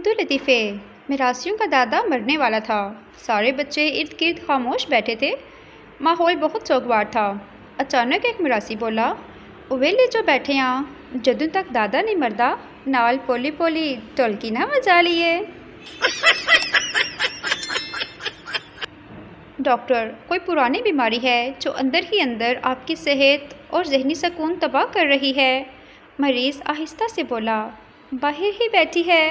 अब्दुल लतीफ़े मिरासियों का दादा मरने वाला था। सारे बच्चे इर्द गिर्द खामोश बैठे थे। माहौल बहुत सोगवार था। अचानक एक मिरासी बोला, "ओ वेले जो बैठे हाँ, जदों तक दादा नहीं मरदा, नाल पोली पोली ढोलकी ना वजा लिए।" डॉक्टर, कोई पुरानी बीमारी है जो अंदर ही अंदर आपकी सेहत और जहनी सुकून तबाह कर रही है। मरीज़ आहिस्ता से बोला, "बाहर ही बैठी है।"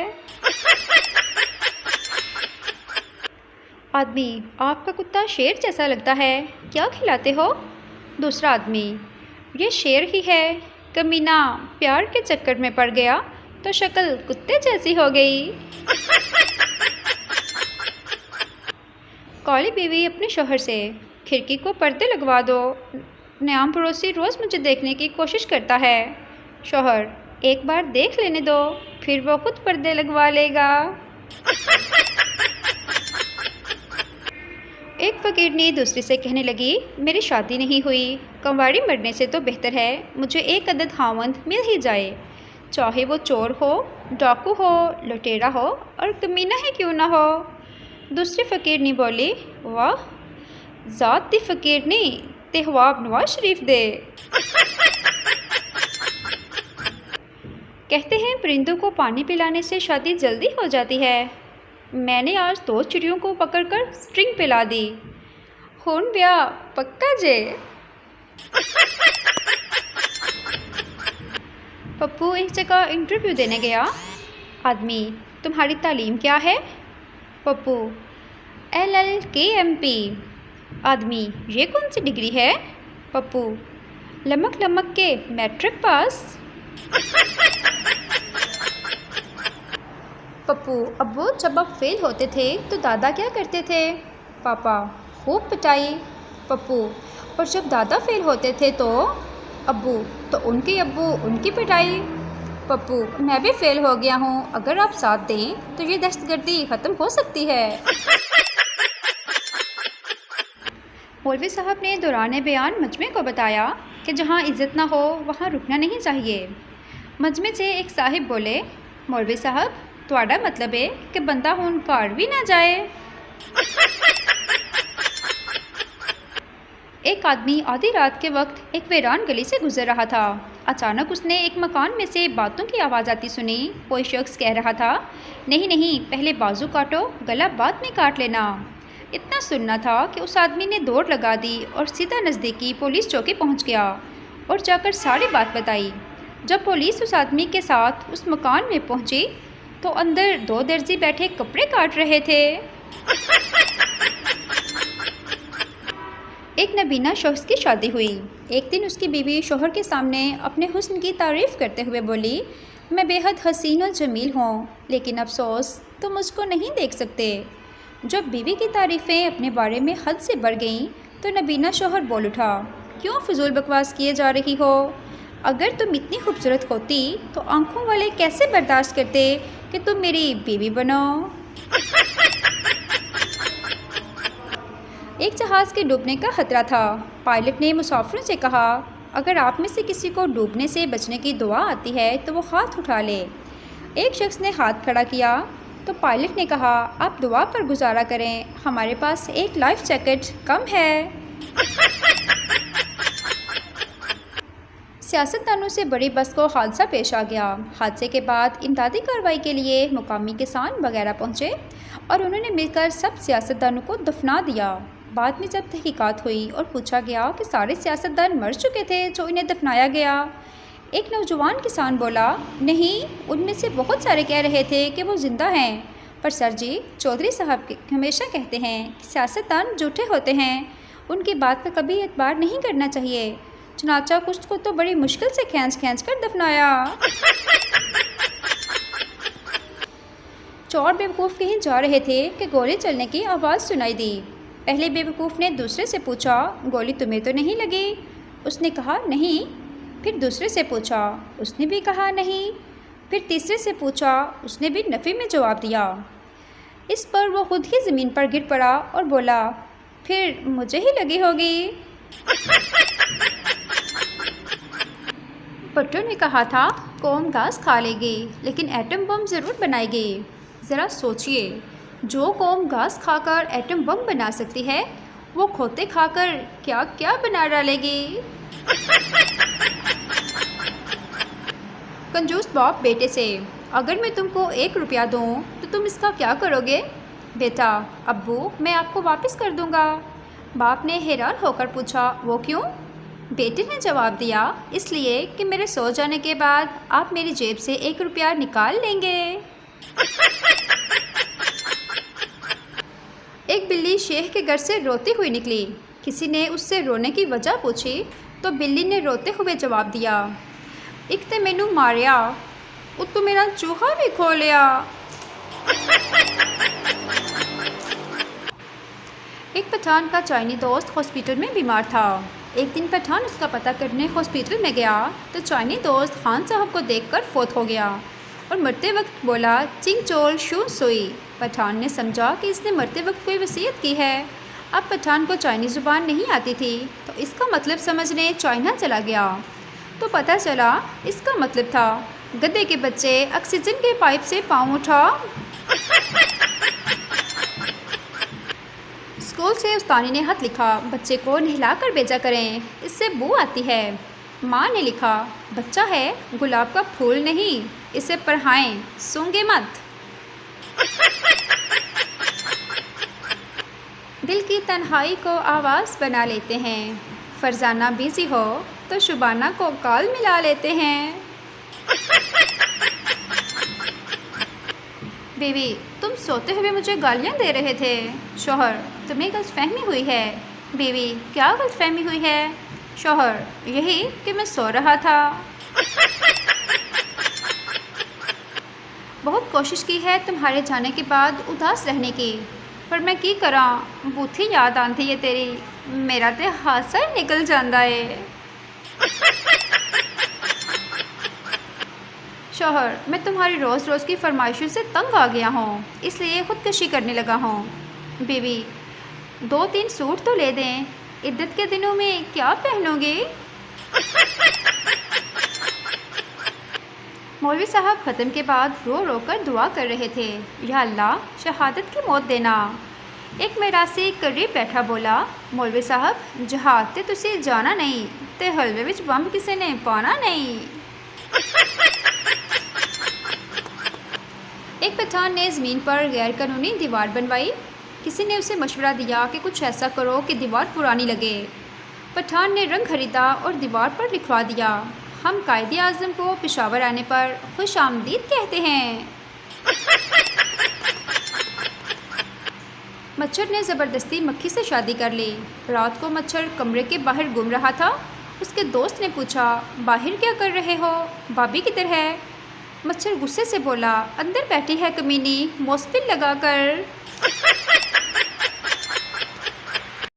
आदमी, आपका कुत्ता शेर जैसा लगता है, क्या खिलाते हो? दूसरा आदमी, ये शेर ही है, कमीना प्यार के चक्कर में पड़ गया तो शक्ल कुत्ते जैसी हो गई। कौली बीवी अपने शौहर से, खिड़की को पर्दे लगवा दो, नयाम पड़ोसी रोज़ मुझे देखने की कोशिश करता है। शौहर, एक बार देख लेने दो, फिर वो खुद पर्दे लगवा लेगा। एक फ़कीरनी दूसरी से कहने लगी, मेरी शादी नहीं हुई, कंवारी मरने से तो बेहतर है मुझे एक अदद खावंद मिल ही जाए, चाहे वो चोर हो, डाकू हो, लुटेरा हो और कमीना ही क्यों ना हो। दूसरी फ़कीरनी बोली, वाह, ज़ात दी फ़कीरनी ते ख्वाब नवाज शरीफ दे। कहते हैं परिंदों को पानी पिलाने से शादी जल्दी हो जाती है। मैंने आज 2 चिड़ियों को पकड़कर स्ट्रिंग पिला दी। हुन ब्याह पक्का जे। पप्पू एक जगह इंटरव्यू देने गया। आदमी, तुम्हारी तालीम क्या है? पप्पू, LLKMP। आदमी, ये कौन सी डिग्री है? पप्पू, लमक लमक के मैट्रिक पास। पप्पू, अब्बू, जब आप फेल होते थे तो दादा क्या करते थे? पापा, खूब पिटाई। पप्पू, और जब दादा फेल होते थे तो? अब्बू, तो उनकी अब्बू उनकी पिटाई। पप्पू, मैं भी फेल हो गया हूँ, अगर आप साथ दें तो ये दहशतगर्दी ख़त्म हो सकती है। मौलवी साहब ने दौरान बयान मजमे को बताया कि जहाँ इज़्ज़त ना हो वहाँ रुकना नहीं चाहिए। मजमे से एक साहिब बोले, मौलवी साहब, तुहाड़ा मतलब है कि बंदा हुण घर भी ना जाए। एक आदमी आधी रात के वक्त एक वीरान गली से गुजर रहा था। अचानक उसने एक मकान में से बातों की आवाज़ आती सुनी। कोई शख्स कह रहा था, नहीं नहीं, पहले बाजू काटो, गला बाद में काट लेना। इतना सुनना था कि उस आदमी ने दौड़ लगा दी और सीधा नज़दीकी पुलिस चौकी पहुंच गया और जाकर सारी बात बताई। जब पुलिस उस आदमी के साथ उस मकान में पहुंची तो अंदर 2 दर्जी बैठे कपड़े काट रहे थे। एक नबीना शख्स की शादी हुई। एक दिन उसकी बीवी शोहर के सामने अपने हुस्न की तारीफ़ करते हुए बोली, मैं बेहद हसीन और जमील हूँ, लेकिन अफसोस तुम मुझको नहीं देख सकते। जब बीवी की तारीफ़ें अपने बारे में हद से बढ़ गईं तो नबीना शोहर बोल उठा, क्यों फजूल बकवास किए जा रही हो? अगर तुम इतनी खूबसूरत होती तो आंखों वाले कैसे बर्दाश्त करते कि तुम मेरी बीवी बनो। एक जहाज़ के डूबने का खतरा था। पायलट ने मुसाफिरों से कहा, अगर आप में से किसी को डूबने से बचने की दुआ आती है तो वो हाथ उठा ले। एक शख्स ने हाथ खड़ा किया तो पायलट ने कहा, आप दुआ पर गुजारा करें, हमारे पास एक लाइफ जैकेट कम है। सियासतदानों से बड़ी बस को हादसा पेश आ गया। हादसे के बाद इमदादी कार्रवाई के लिए मुकामी किसान वगैरह पहुँचे और उन्होंने मिलकर सब सियासतदानों को दफना दिया। बाद में जब तहकीकात हुई और पूछा गया कि सारे सियासतदान मर चुके थे जो इन्हें दफनाया गया, एक नौजवान किसान बोला, नहीं, उनमें से बहुत सारे कह रहे थे कि वो ज़िंदा हैं, पर सर जी, चौधरी साहब हमेशा कहते हैं कि सियासतदान झूठे होते हैं, उनकी बात का कभी एतबार नहीं करना चाहिए। चनाचा कुछ को तो बड़ी मुश्किल से खींच कर दफनाया। चोर बेवकूफ़ कहीं जा रहे थे कि गोली चलने की आवाज़ सुनाई दी। पहले बेवकूफ़ ने दूसरे से पूछा, गोली तुम्हें तो नहीं लगी? उसने कहा, नहीं। फिर दूसरे से पूछा, उसने भी कहा नहीं। फिर तीसरे से पूछा, उसने भी नफ़ी में जवाब दिया। इस पर वो खुद ही ज़मीन पर गिर पड़ा और बोला, फिर मुझे ही लगी होगी। भुट्टो ने कहा था, कौम घास खा लेगी लेकिन एटम बम ज़रूर बनाएगी। ज़रा सोचिए, जो कौम घास खाकर एटम बम बना सकती है, वो खोते खाकर क्या क्या बना डालेगी। कंजूस बाप बेटे से, अगर मैं तुमको 1 रुपया दूँ तो तुम इसका क्या करोगे। बेटा, अब्बू मैं आपको वापस कर दूँगा। बाप ने हैरान होकर पूछा, वो क्यों। बेटे ने जवाब दिया, इसलिए कि मेरे सो जाने के बाद आप मेरी जेब से 1 रुपया निकाल लेंगे। एक बिल्ली शेख के घर से रोती हुई निकली। किसी ने उससे रोने की वजह पूछी तो बिल्ली ने रोते हुए जवाब दिया, एक ते मैनू मारिया, उत्तों मेरा चूहा भी खो लिया। एक पठान का चाइनी दोस्त हॉस्पिटल में बीमार था। एक दिन पठान उसका पता करने हॉस्पिटल में गया तो चाइनी दोस्त खान साहब को देखकर फोत हो गया और मरते वक्त बोला, चिंग चोल शू सुई। पठान ने समझा कि इसने मरते वक्त कोई वसीयत की है। अब पठान को चाइनी ज़ुबान नहीं आती थी तो इसका मतलब समझने चाइना चला गया तो पता चला इसका मतलब था, गधे के बच्चे ऑक्सीजन के पाइप से पाँव उठा। स्कूल से उस्तानी ने खत लिखा, बच्चे को नहला कर भेजा करें, इससे बू आती है। माँ ने लिखा, बच्चा है गुलाब का फूल नहीं, इसे पढ़ाएं, सूंघे मत। दिल की तन्हाई को आवाज़ बना लेते हैं, फरजाना बिजी हो तो शुबाना को कॉल मिला लेते हैं। बीवी, तुम सोते हुए मुझे गालियाँ दे रहे थे। शौहर, तुम्हें गलतफहमी हुई है। बीवी, क्या गलतफहमी हुई है। शौहर, यही कि मैं सो रहा था। बहुत कोशिश की है तुम्हारे जाने के बाद उदास रहने की, पर मैं की करा, बूथी याद आती है तेरी, मेरा ते हासा ही निकल जाता है। शौहर, मैं तुम्हारी रोज़ रोज़ की फरमाइशों से तंग आ गया हूँ, इसलिए ख़ुदकशी करने लगा हूँ। बीवी, 2-3 सूट तो ले दें, इद्दत के दिनों में क्या पहनोगे। मौलवी साहब ख़त्म के बाद रो रो कर दुआ कर रहे थे, या अल्लाह शहादत की मौत देना। एक मेरासी करीब बैठा बोला, मौलवी साहब जहाद ते तुसी जाना नहीं ते हलवे विच बंब किसी ने पाना नहीं। एक पठान ने ज़मीन पर गैर कानूनी दीवार बनवाई। किसी ने उसे मशवरा दिया कि कुछ ऐसा करो कि दीवार पुरानी लगे। पठान ने रंग खरीदा और दीवार पर लिखवा दिया, हम कायदे आज़म को पेशावर आने पर खुश आमदीद कहते हैं। मच्छर ने ज़बरदस्ती मक्खी से शादी कर ली। रात को मच्छर कमरे के बाहर घूम रहा था। उसके दोस्त ने पूछा, बाहर क्या कर रहे हो, भाभी किधर है। मच्छर गुस्से से बोला, अंदर बैठी है कमीनी, मोस्पिल लगाकर।